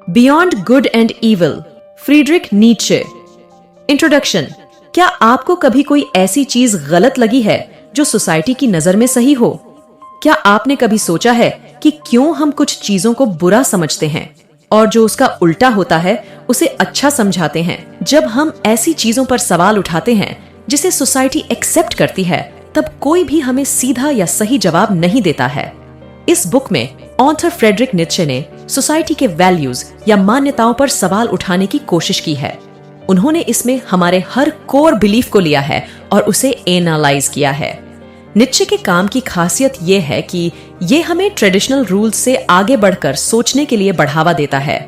Beyond good and evil, Friedrich Nietzsche. Introduction. क्या आपको कभी कोई ऐसी चीज गलत लगी है जो सोसाइटी की नजर में सही हो? क्या आपने कभी सोचा है कि क्यों हम कुछ चीजों को बुरा समझते हैं और जो उसका उल्टा होता है उसे अच्छा समझाते हैं? जब हम ऐसी चीजों पर सवाल उठाते हैं जिसे सोसाइटी एक्सेप्ट करती है, तब कोई भी हमें सीधा या सही जवाब नहीं देता है। इस बुक में ऑथर फ्रेडरिक नीत्शे ने सोसाइटी के वैल्यूज या मान्यताओं पर सवाल उठाने की कोशिश की है। उन्होंने इसमें हमारे हर कोर बिलीफ को लिया है और उसे एनालाइज किया है। नीत्शे के काम की खासियत ये है कि ये हमें ट्रेडिशनल रूल्स से आगे बढ़कर सोचने के लिए बढ़ावा देता है।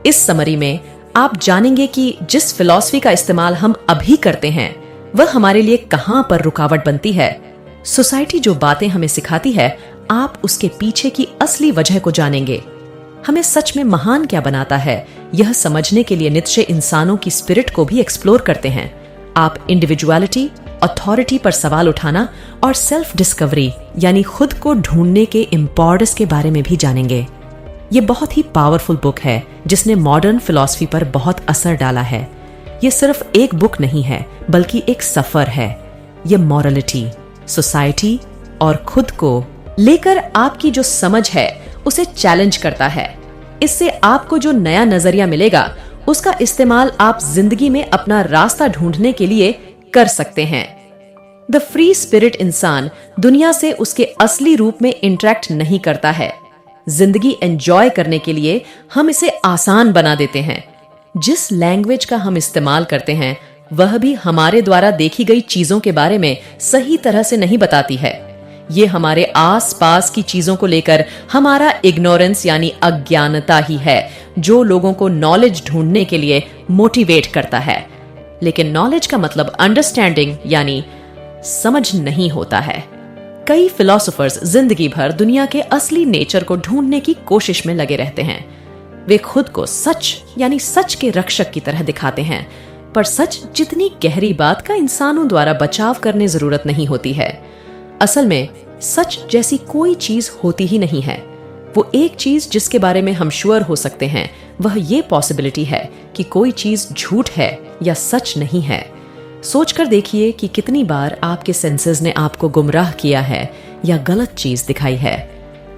इस समरी में आप जानेंगे कि जिस फिलॉसफी का इस्तेमाल हम अभी करते हैं वह हमारे लिए कहां पर रुकावट बनती है। सोसाइटी जो बातें हमें सिखाती है, आप उसके पीछे की असली वजह को जानेंगे। हमें सच में महान क्या बनाता है, यह समझने के लिए नीत्शे इंसानों की स्पिरिट को भी एक्सप्लोर करते हैं। आप इंडिविजुअलिटी, अथॉरिटी पर सवाल उठाना और सेल्फ डिस्कवरी यानी खुद को ढूंढने के इम्पोर्टेंस के बारे में भी जानेंगे। ये बहुत ही पावरफुल बुक है जिसने मॉडर्न फिलॉसफी पर बहुत असर डाला है। ये सिर्फ एक बुक नहीं है बल्कि एक सफर है। ये मॉरलिटी, सोसाइटी और खुद को लेकर आपकी जो समझ है उसे चैलेंज करता है। इससे आपको जो नया नजरिया मिलेगा उसका इस्तेमाल आप जिंदगी में अपना रास्ता ढूंढने के लिए कर सकते हैं। द फ्री स्पिरिट इंसान दुनिया से उसके असली रूप में इंटरेक्ट नहीं करता है। जिंदगी एंजॉय करने के लिए हम इसे आसान बना देते हैं। जिस लैंग्वेज का हम इस्तेमाल करते हैं वह भी हमारे द्वारा देखी गई चीजों के बारे में सही तरह से नहीं बताती है। ये हमारे आस पास की चीजों को लेकर हमारा इग्नोरेंस यानी अज्ञानता ही है जो लोगों को नॉलेज ढूंढने के लिए मोटिवेट करता है। लेकिन नॉलेज का मतलब अंडरस्टैंडिंग यानी समझ नहीं होता है। कई फिलोसोफर्स जिंदगी भर दुनिया के असली नेचर को ढूंढने की कोशिश में लगे रहते हैं। वे खुद को सच यानी सच के रक्षक की तरह दिखाते हैं, पर सच जितनी गहरी बात का इंसानों द्वारा बचाव करने जरूरत नहीं होती है। असल में सच जैसी कोई चीज होती ही नहीं है। वो एक चीज जिसके बारे में हम श्योर हो सकते हैं वह ये पॉसिबिलिटी है कि कोई चीज झूठ है या सच नहीं है। सोचकर देखिए कि कितनी बार आपके सेंसेस ने आपको गुमराह किया है या गलत चीज दिखाई है।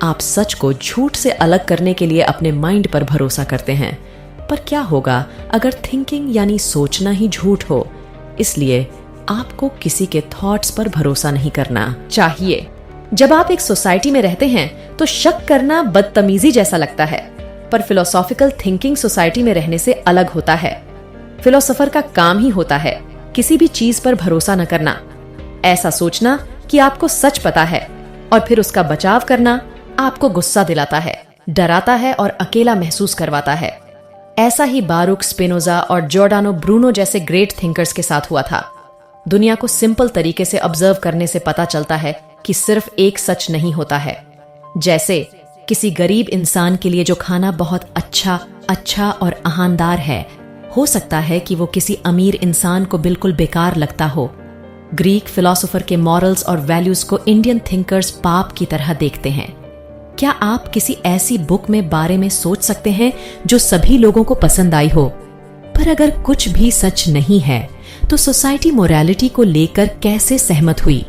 आप सच को झूठ से अलग करने के लिए अपने माइंड पर भरोसा करते हैं, पर क्या होगा अगर थिंकिंग यानी सोचना ही झूठ हो? इसलिए आपको किसी के थॉट्स पर भरोसा नहीं करना चाहिए। जब आप एक सोसाइटी में रहते हैं तो शक करना बदतमीजी जैसा लगता है, पर फिलोसॉफिकल थिंकिंग सोसाइटी में रहने से अलग होता है। फिलोसोफर का काम ही होता है किसी भी चीज पर भरोसा न करना, ऐसा सोचना कि आपको सच पता है और फिर उसका बचाव करना आपको गुस्सा दिलाता है, डराता है और अकेला महसूस करवाता है। ऐसा ही बारूक स्पिनोजा और जॉर्डानो ब्रूनो जैसे ग्रेट थिंकर्स के साथ हुआ था। दुनिया को सिंपल तरीके से ऑब्जर्व करने से पता चलता है कि सिर्फ एक सच नहीं होता है। जैसे किसी गरीब इंसान के लिए जो खाना बहुत अच्छा और आहानदार है, हो सकता है कि वो किसी अमीर इंसान को बिल्कुल बेकार लगता हो। ग्रीक फिलोसोफर के मॉरल्स और वैल्यूज को इंडियन थिंकर्स पाप की तरह देखते हैं। क्या आप किसी ऐसी बुक में बारे में सोच सकते हैं जो सभी लोगों को पसंद आई हो? पर अगर कुछ भी सच नहीं है तो सोसाइटी मोरालिटी को लेकर कैसे सहमत हुई?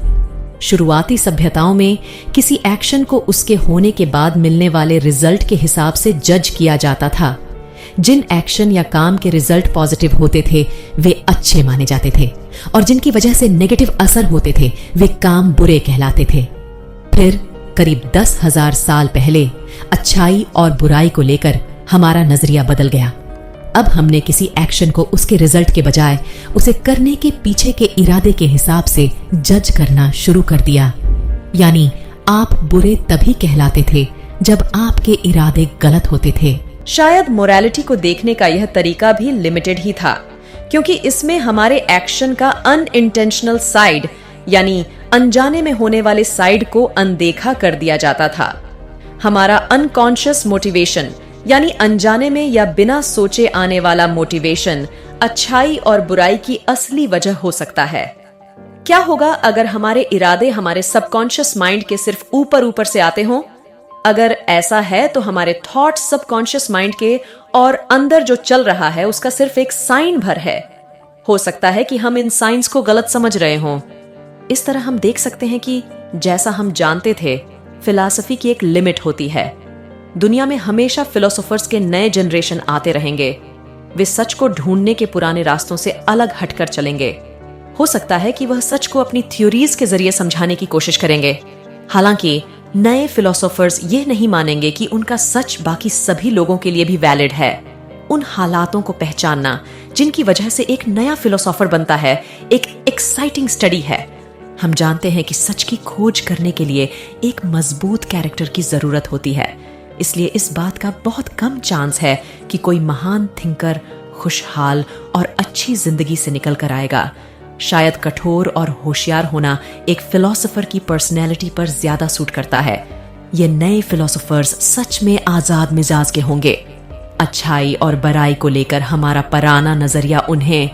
शुरुआती सभ्यताओं में किसी एक्शन को उसके होने के बाद मिलने वाले रिजल्ट के हिसाब से जज किया जाता था। जिन एक्शन या काम के रिजल्ट पॉजिटिव होते थे वे अच्छे माने जाते थे और जिनकी वजह से नेगेटिव असर होते थे वे काम बुरे कहलाते थे। फिर करीब 10,000 साल पहले अच्छाई और बुराई को लेकर हमारा नजरिया बदल गया। अब हमने किसी एक्शन को उसके रिजल्ट के बजाय उसे करने के पीछे के इरादे के हिसाब से जज करना शुरू कर दिया। यानी आप बुरे तभी कहलाते थे जब आपके इरादे गलत होते थे। शायद मोरालिटी को देखने का यह तरीका भी लिमिटेड ही था, क्योंकि इसमें हमारे एक्शन का अनइंटेंशनल साइड यानी अनजाने में होने वाले साइड को अनदेखा कर दिया जाता था। हमारा अनकॉन्शियस मोटिवेशन यानी अनजाने में या बिना सोचे आने वाला मोटिवेशन अच्छाई और बुराई की असली वजह हो सकता है। क्या होगा अगर हमारे इरादे हमारे सबकॉन्शियस माइंड के सिर्फ ऊपर ऊपर से आते हों? अगर ऐसा है तो हमारे थॉट्स सबकॉन्शियस माइंड के और अंदर जो चल रहा है उसका सिर्फ एक साइन भर है। हो सकता है कि हम इन साइंस को गलत समझ रहे हों। इस तरह हम देख सकते हैं कि जैसा हम जानते थे, फिलॉसफी की एक लिमिट होती है। दुनिया में हमेशा फिलोसोफर्स के नए जनरेशन आते रहेंगे। वे सच को ढूंढने के पुराने रास्तों से अलग हटकर चलेंगे। हो सकता है कि वह सच को अपनी थ्योरीज के जरिए समझाने की कोशिश करेंगे। हालांकि नए फिलोसोफर्स ये नहीं मानेंगे कि उनका सच बाकी सभी लोगों के लिए भी वैलिड है। उन हालातों को पहचानना जिनकी वजह से एक नया फिलोसोफर बनता है, एक एक्साइटिंग स्टडी है। हम जानते हैं कि सच की खोज करने के लिए एक मजबूत कैरेक्टर की जरूरत होती है। इसलिए इस बात का बहुत कम चांस है कि कोई महान थिंकर खुशहाल और अच्छी जिंदगी से निकल कर आएगा। शायद कठोर और होशियार होना एक फिलोसोफर की पर्सनैलिटी पर ज्यादा सूट करता है। ये नए फिलोसोफर्स सच में आजाद मिजाज के होंगे। अच्छाई और बुराई को लेकर हमारा पुराना नजरिया उन्हें